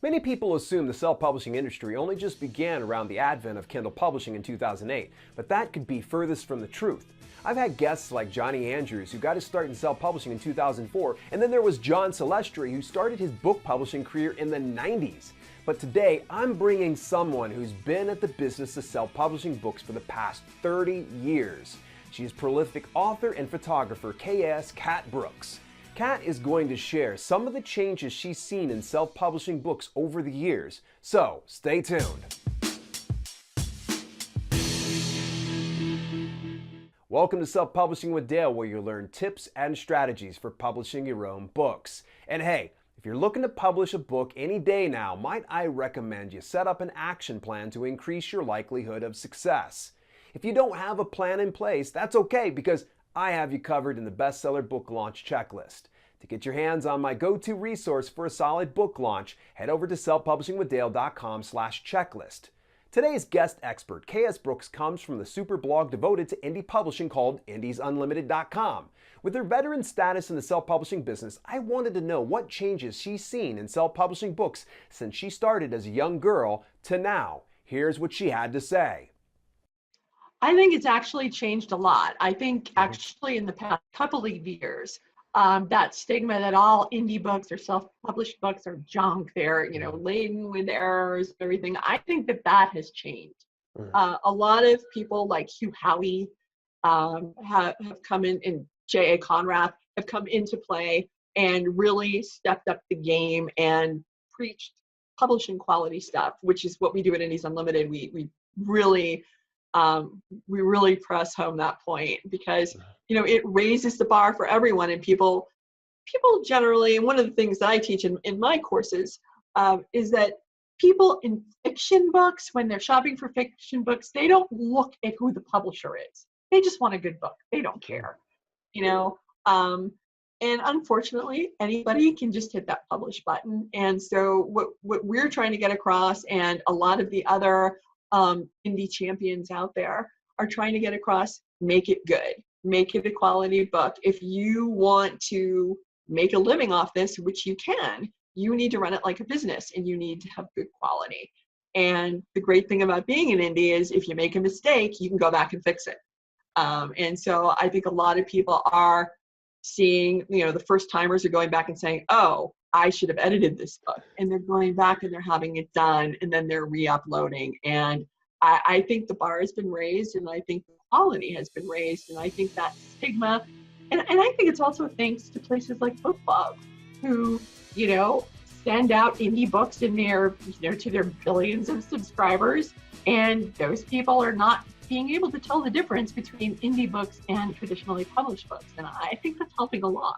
Many people assume the self-publishing industry only just began around the advent of Kindle publishing in 2008, but that could be furthest from the truth. I've had guests like Johnny Andrews, who got his start in self-publishing in 2004, and then there was John Celestri, who started his book publishing career in the 90s. But today, I'm bringing someone who's been at the business of self-publishing books for the past 30 years. She is prolific author and photographer K.S. Kat Brooks. Kat is going to share some of the changes she's seen in self-publishing books over the years. So, stay tuned. Welcome to Self-Publishing with Dale, where you learn tips and strategies for publishing your own books. And hey, if you're looking to publish a book any day now, might I recommend you set up an action plan to increase your likelihood of success. If you don't have a plan in place, that's okay, because I have you covered in the bestseller book launch checklist. To get your hands on my go-to resource for a solid book launch, head over to selfpublishingwithdale.com/checklist. Today's guest expert, K.S. Brooks, comes from the super blog devoted to indie publishing called indiesunlimited.com. With her veteran status in the self-publishing business, I wanted to know what changes she's seen in self-publishing books since she started as a young girl to now. Here's what she had to say. I think it's actually changed a lot. I think actually in the past couple of years, that stigma that all indie books or self-published books are junk, they're laden with errors, everything. I think that has changed. A lot of people like Hugh Howey have come in, and J.A. Conrath have come into play and really stepped up the game and preached publishing quality stuff, which is what we do at Indies Unlimited. We really press home that point because it raises the bar for everyone, and people generally, and one of the things that I teach in my courses is that people in fiction books, when they're shopping for fiction books, they don't look at who the publisher is. They just want a good book. They don't care, and unfortunately anybody can just hit that publish button. And so what we're trying to get across, and a lot of the other indie champions out there are trying to get across, make it good, make it a quality book. If you want to make a living off this, which you can, you need to run it like a business, and you need to have good quality. And the great thing about being an indie is if you make a mistake, you can go back and fix it. And so I think a lot of people are seeing, the first timers are going back and saying, oh, I should have edited this book. And they're going back and they're having it done, and then they're re-uploading. And I think the bar has been raised, and I think the quality has been raised. And I think that stigma, and I think it's also thanks to places like BookBub, who, send out indie books in their, to their billions of subscribers. And those people are not being able to tell the difference between indie books and traditionally published books. And I think that's helping a lot.